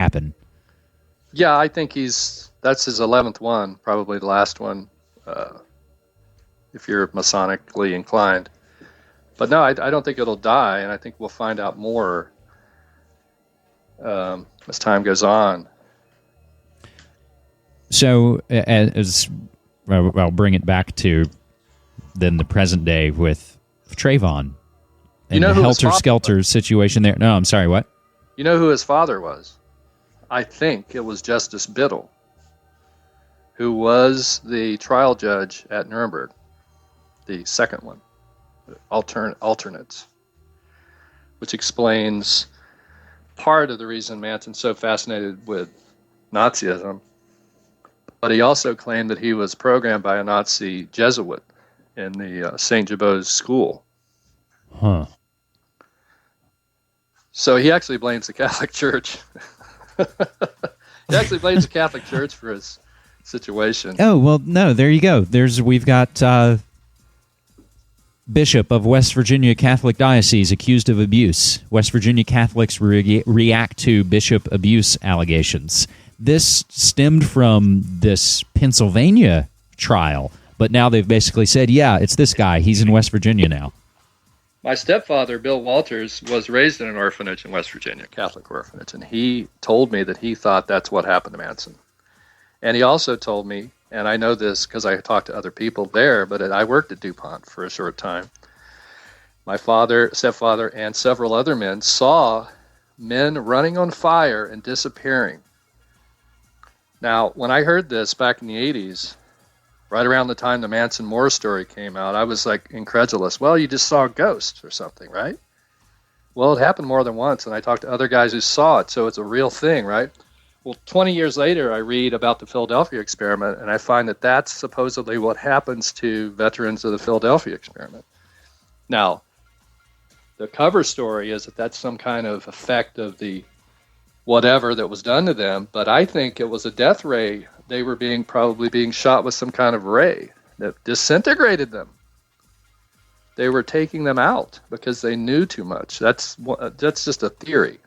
happen. Yeah, I think that's his 11th one, probably the last one, if you're Masonically inclined. But no, I don't think it'll die, and I think we'll find out more as time goes on. So, I'll bring it back to then the present day with Trayvon and the helter-skelter situation there. No, I'm sorry, what? You know who his father was? I think it was Justice Biddle, who was the trial judge at Nuremberg, the second one, alternates, which explains part of the reason Manson's so fascinated with Nazism. But he also claimed that he was programmed by a Nazi Jesuit in the St. Jabot's school. Huh. So he actually blames the Catholic Church. He actually blames the Catholic Church for his situation. Oh, well, no, there you go. We've got Bishop of West Virginia Catholic Diocese accused of abuse. West Virginia Catholics react to bishop abuse allegations. This stemmed from this Pennsylvania trial, but now they've basically said, yeah, it's this guy. He's in West Virginia now. My stepfather, Bill Walters, was raised in an orphanage in West Virginia, Catholic orphanage, and he told me that he thought that's what happened to Manson. And he also told me, and I know this because I talked to other people there, but I worked at DuPont for a short time. My father, stepfather, and several other men saw men running on fire and disappearing. Now, when I heard this back in the 80s, right around the time the Manson Moore story came out, I was like incredulous. Well, you just saw a ghost or something, right? Well, it happened more than once, and I talked to other guys who saw it, so it's a real thing, right? Well, 20 years later, I read about the Philadelphia experiment, and I find that that's supposedly what happens to veterans of the Philadelphia experiment. Now, the cover story is that that's some kind of effect of the whatever that was done to them, but I think it was a death ray. They were probably being shot with some kind of ray that disintegrated them. They were taking them out because they knew too much. That's just a theory.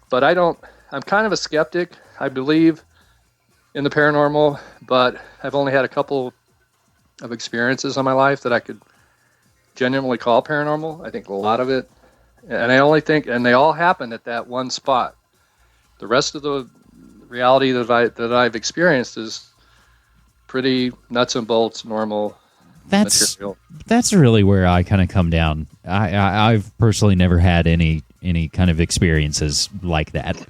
But I'm kind of a skeptic. I believe in the paranormal, but I've only had a couple of experiences in my life that I could genuinely call paranormal. I think a lot of it, and I only think, and they all happened at that one spot. The rest of the reality that I've experienced is pretty nuts and bolts, normal material. That's really where I kind of come down. I've personally never had any kind of experiences like that.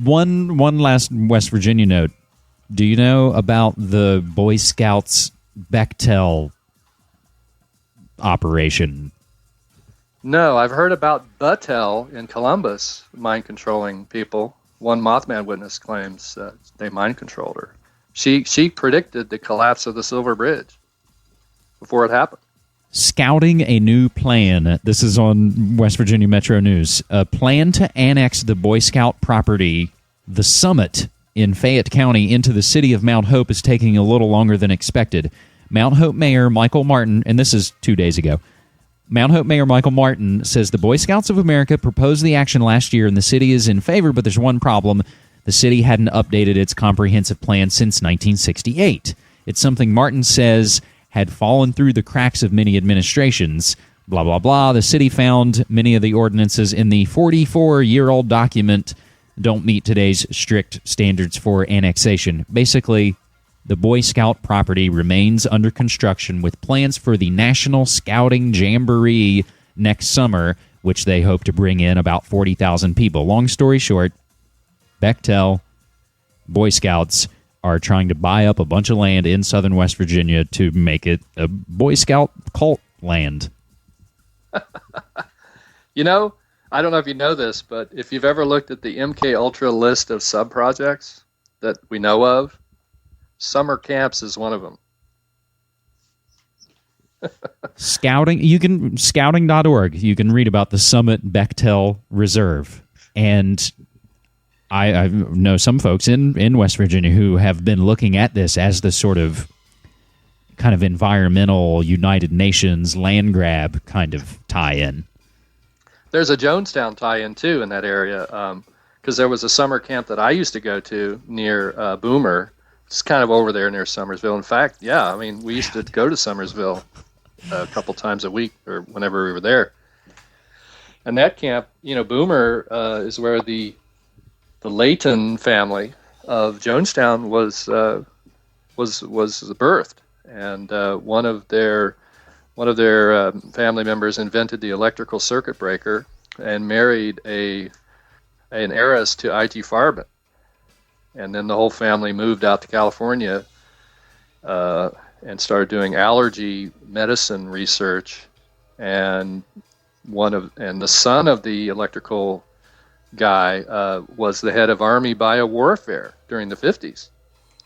One last West Virginia note. Do you know about the Boy Scouts Bechtel operation? No, I've heard about Bechtel in Columbus mind controlling people. One Mothman witness claims that they mind controlled her. She predicted the collapse of the Silver Bridge before it happened. Scouting a new plan. This is on West Virginia Metro News. A plan to annex the Boy Scout property, the Summit, in Fayette County into the city of Mount Hope is taking a little longer than expected. Mount Hope Mayor Michael Martin, and this is 2 days ago, Mount Hope Mayor Michael Martin says the Boy Scouts of America proposed the action last year and the city is in favor, but there's one problem. The city hadn't updated its comprehensive plan since 1968. It's something Martin says had fallen through the cracks of many administrations. Blah, blah, blah. The city found many of the ordinances in the 44-year-old document don't meet today's strict standards for annexation. Basically, the Boy Scout property remains under construction with plans for the National Scouting Jamboree next summer, which they hope to bring in about 40,000 people. Long story short, Bechtel Boy Scouts are trying to buy up a bunch of land in southern West Virginia to make it a Boy Scout cult land. You know, I don't know if you know this, but if you've ever looked at the MK Ultra list of sub-projects that we know of, summer camps is one of them. Scouting.org. You can read about the Summit Bechtel Reserve. And I know some folks in West Virginia who have been looking at this as the sort of kind of environmental United Nations land grab kind of tie-in. There's a Jonestown tie-in, too, in that area. because there was a summer camp that I used to go to near Boomer. It's kind of over there near Summersville. In fact, yeah, I mean, we used to go to Summersville a couple times a week or whenever we were there. And that camp, Boomer is where the Layton family of Jonestown was birthed, and one of their family members invented the electrical circuit breaker and married an heiress to I.G. Farben, and then the whole family moved out to California and started doing allergy medicine research, and the son of the electrical guy was the head of Army biowarfare during the 50s,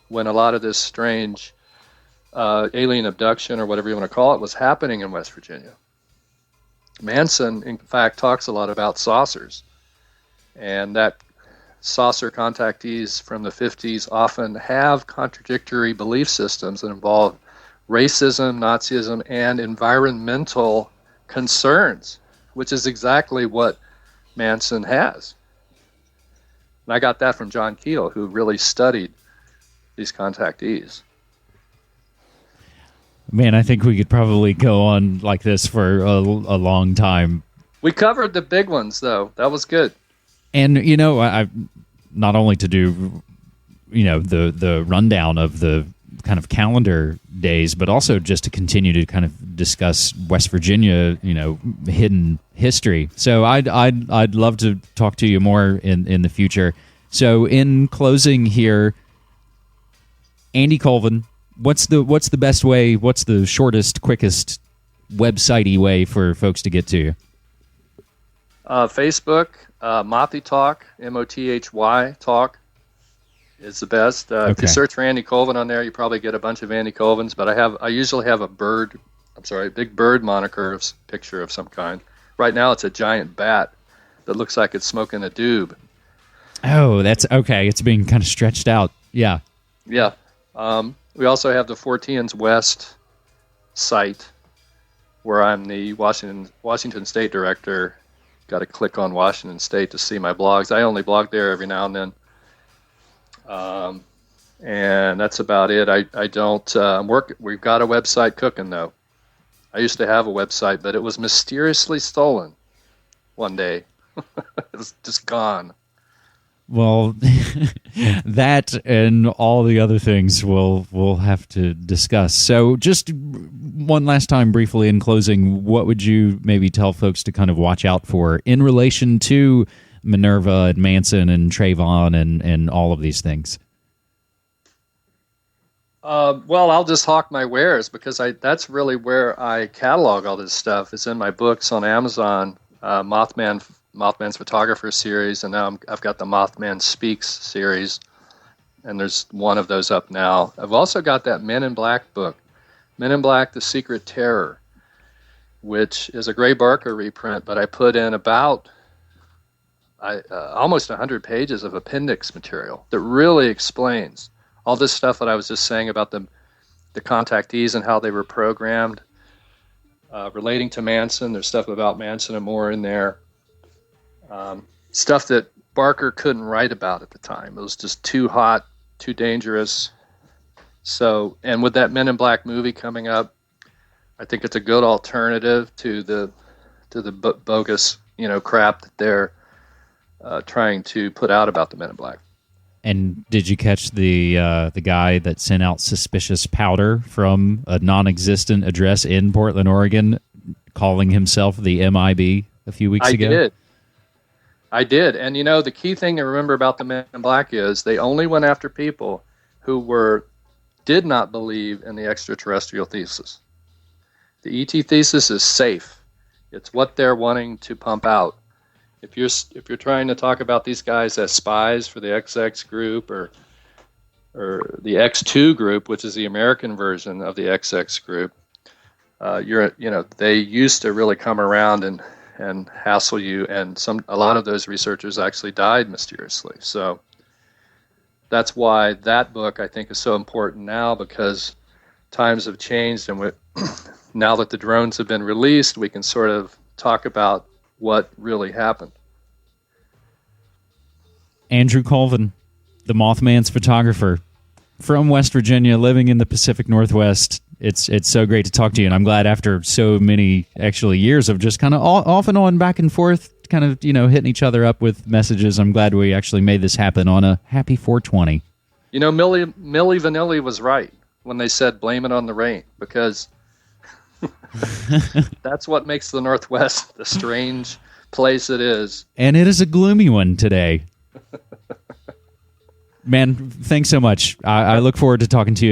when a lot of this strange alien abduction, or whatever you want to call it, was happening in West Virginia. Manson, in fact, talks a lot about saucers, and that saucer contactees from the 50s often have contradictory belief systems that involve racism, Nazism, and environmental concerns, which is exactly what Manson has. And I got that from John Keel, who really studied these contactees. Man, I think we could probably go on like this for a long time. We covered the big ones, though. That was good. And, I not only to do, the rundown of the kind of calendar days, but also just to continue to kind of discuss West Virginia, hidden history. So I'd love to talk to you more in the future. So in closing here, Andy Colvin, what's the best way? What's the shortest, quickest, website-y way for folks to get to you? Facebook, Mothy Talk, Mothy Talk is the best. If you search for Andy Colvin on there, you probably get a bunch of Andy Colvins. But I usually have a big bird moniker picture of some kind. Right now, it's a giant bat that looks like it's smoking a doob. Oh, that's okay. It's being kind of stretched out. Yeah. Yeah. We also have the Forteans West site, where I'm the Washington State director. Got to click on Washington State to see my blogs. I only blog there every now and then. And that's about it. I don't work. We've got a website cooking, though. I used to have a website, but it was mysteriously stolen one day. It was just gone. Well, that and all the other things we'll have to discuss. So just one last time briefly in closing, what would you maybe tell folks to kind of watch out for in relation to Minerva and Manson and Trayvon and all of these things? Well, I'll just hawk my wares, because that's really where I catalog all this stuff. It's in my books on Amazon, Mothman's Photographer series, and now I've got the Mothman Speaks series, and there's one of those up now. I've also got that Men in Black book, Men in Black, The Secret Terror, which is a Gray Barker reprint, but I put in about almost 100 pages of appendix material that really explains all this stuff that I was just saying about the contactees and how they were programmed, relating to Manson. There's stuff about Manson and more in there. Stuff that Barker couldn't write about at the time. It was just too hot, too dangerous. So, and with that Men in Black movie coming up, I think it's a good alternative to the bogus, crap that they're trying to put out about the Men in Black. And did you catch the guy that sent out suspicious powder from a non-existent address in Portland, Oregon, calling himself the MIB a few weeks ago? I did. And, the key thing to remember about the Men in Black is they only went after people who did not believe in the extraterrestrial thesis. The ET thesis is safe. It's what they're wanting to pump out. If you're trying to talk about these guys as spies for the XX group or the X2 group, which is the American version of the XX group, they used to really come around and hassle you, and a lot of those researchers actually died mysteriously. So that's why that book, I think, is so important now, because times have changed, and now that the drones have been released, we can sort of talk about what really happened. Andrew Colvin, the Mothman's photographer from West Virginia, living in the Pacific Northwest. It's so great to talk to you, and I'm glad after so many actually years of just kind of off and on, back and forth, kind of hitting each other up with messages. I'm glad we actually made this happen on a happy 420. Millie Vanilli was right when they said blame it on the rain, because that's what makes the Northwest the strange place it is. And it is a gloomy one today. Man, thanks so much. I look forward to talking to you